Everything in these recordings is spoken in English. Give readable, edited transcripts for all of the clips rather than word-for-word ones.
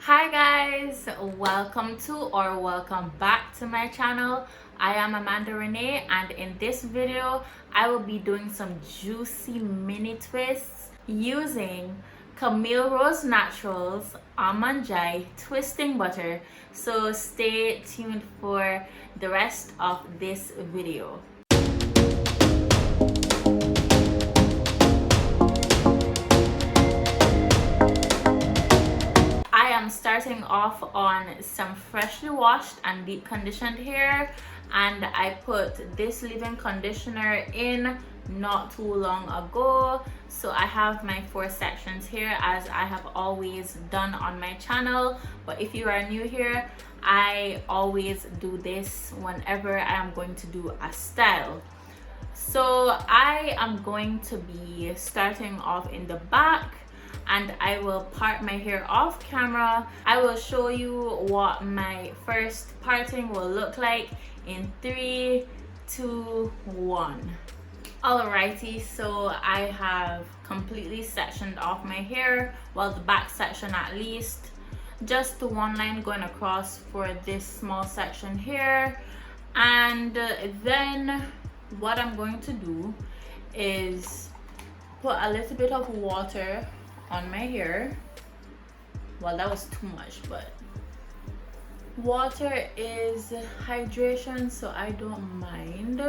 Hi guys, welcome back to my channel. I am Amanda Renee, and in this video I will be doing some juicy mini twists using Camille Rose Naturals Almond Joy twisting butter. So stay tuned for the rest of this video. I'm starting off on some freshly washed and deep conditioned hair, and I put this leave-in conditioner in not too long ago. So I have my 4 sections here, as I have always done on my channel. But if you are new here, I always do this whenever I am going to do a style. So I am going to be starting off in the back, and I will part my hair off camera. I will show you what my first parting will look like in 3, 2, 1. Alrighty, so I have completely sectioned off my hair, well, the back section at least. Just one line going across for this small section here, and then what I'm going to do is put a little bit of water on my hair. Well, that was too much, but water is hydration, so I don't mind.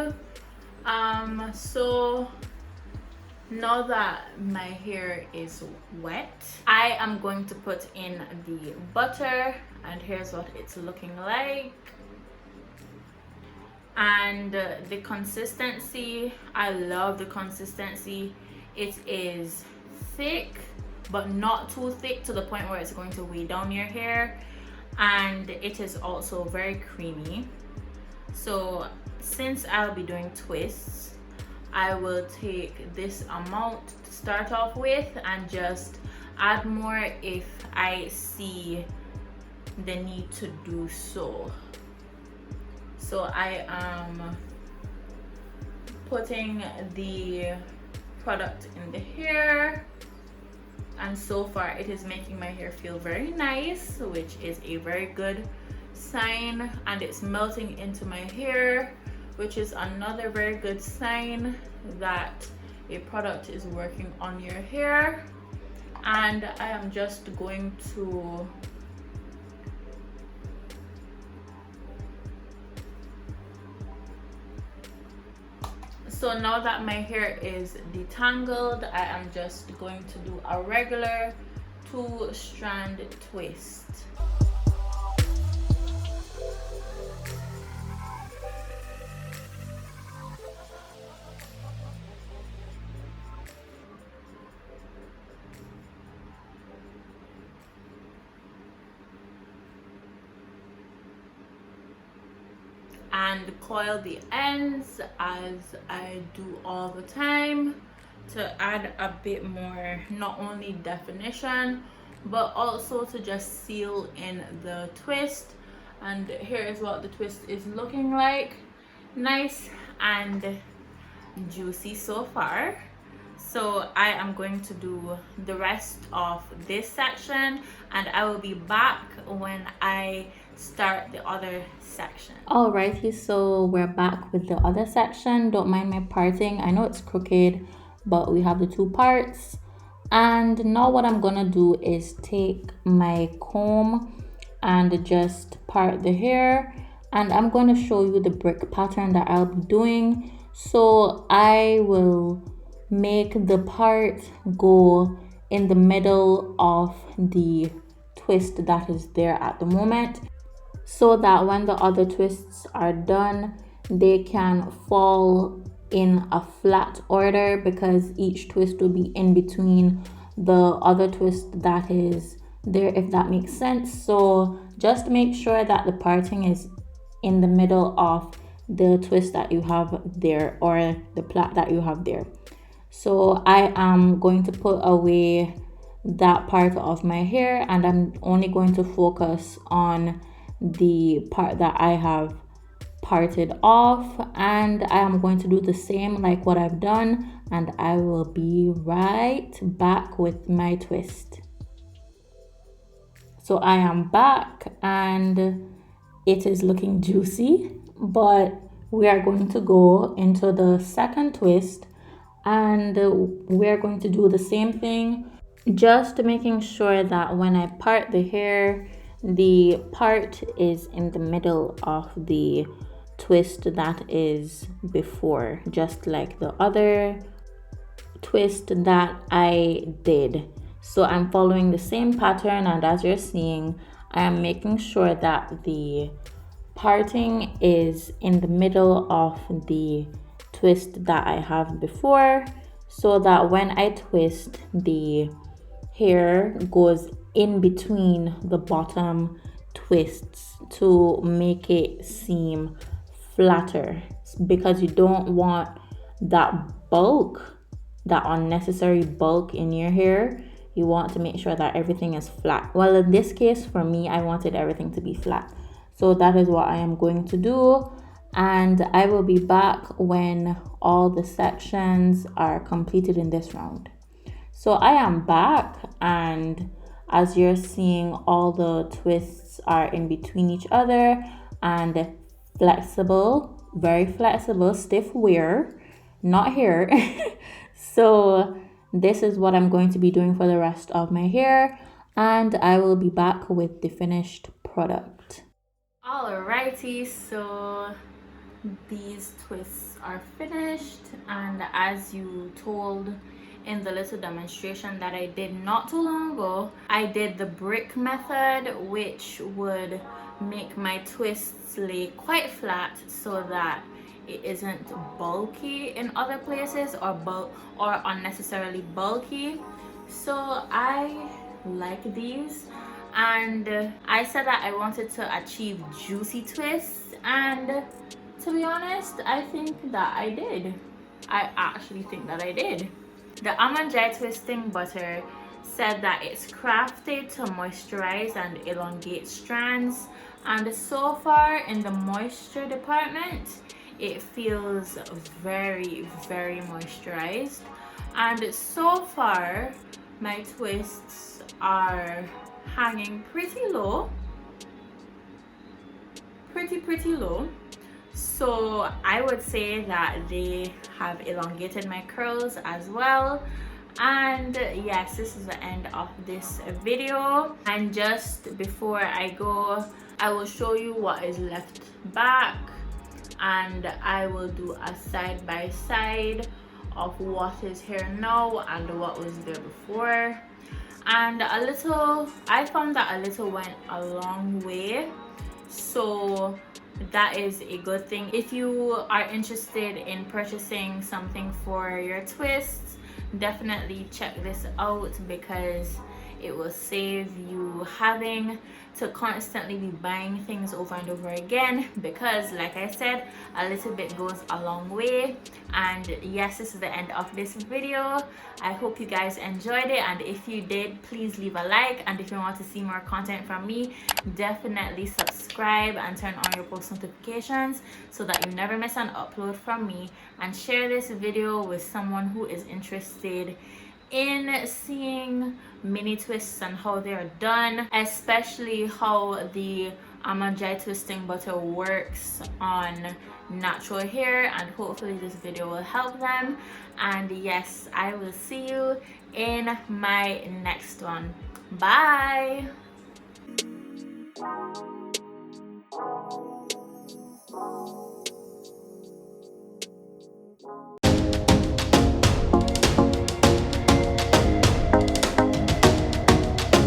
So now that my hair is wet, I am going to put in the butter, and here's what it's looking like. And the consistency, I love the consistency. It is thick, but not too thick to the point where it's going to weigh down your hair, and it is also very creamy. So since I'll be doing twists, I will take this amount to start off with and just add more if I see the need to do so. So I am putting the product in the hair, and so far it is making my hair feel very nice, which is a very good sign. And it's melting into my hair, which is another very good sign that a product is working on your hair. And I am just going to so now that my hair is detangled, I am just going to do a regular 2-strand twist. And coil the ends as I do all the time to add a bit more, not only definition, but also to just seal in the twist. And here is what the twist is looking like. Nice and juicy so far. So I am going to do the rest of this section, and I will be back when I start the other section. Alrighty, so we're back with the other section. Don't mind my parting. I know it's crooked, but we have the 2 parts. And now what I'm gonna do is take my comb and just part the hair, and I'm going to show you the brick pattern that I'll be doing. So I will make the part go in the middle of the twist that is there at the moment, so that when the other twists are done, they can fall in a flat order, because each twist will be in between the other twist that is there, if that makes sense. So just make sure that the parting is in the middle of the twist that you have there, or the plait that you have there. So I am going to put away that part of my hair, and I'm only going to focus on the part that I have parted off, and I am going to do the same like what I've done, and I will be right back with my twist. So I am back and it is looking juicy, but we are going to go into the second twist and we're going to do the same thing, just making sure that when I part the hair, the part is in the middle of the twist that is before, just like the other twist that I did. So I'm following the same pattern, and as you're seeing, I am making sure that the parting is in the middle of the twist that I have before, so that when I twist, the hair goes in between the bottom twists to make it seem flatter, because you don't want that bulk, that unnecessary bulk in your hair. You want to make sure that everything is flat. Well, in this case for me, I wanted everything to be flat, so that is what I am going to do, and I will be back when all the sections are completed in this round. So I am back, and as you're seeing, all the twists are in between each other and flexible, very flexible, stiff wear, not hair. So this is what I'm going to be doing for the rest of my hair, and I will be back with the finished product. Alrighty, so these twists are finished, and as you told in the little demonstration that I did not too long ago, I did the brick method, which would make my twists lay quite flat so that it isn't bulky in other places or unnecessarily bulky. So I like these, and I said that I wanted to achieve juicy twists, and to be honest, I think that I did. I actually think that I did. The almond dry twisting butter said that it's crafted to moisturize and elongate strands, and so far in the moisture department, it feels very, very moisturized. And so far, my twists are hanging pretty low, pretty low. So I would say that they have elongated my curls as well. And yes, this is the end of this video, and just before I go, I will show you what is left back, and I will do a side by side of what is here now and what was there before. And I found that a little went a long way, so that is a good thing. If you are interested in purchasing something for your twists, definitely check this out, because it will save you having to constantly be buying things over and over again, because like I said, a little bit goes a long way. And yes, this is the end of this video. I hope you guys enjoyed it, and if you did, please leave a like, and if you want to see more content from me, definitely subscribe and turn on your post notifications so that you never miss an upload from me, and share this video with someone who is interested in seeing mini twists and how they are done, especially how the almond dry twisting butter works on natural hair, and hopefully this video will help them. And yes, I will see you in my next one. Bye.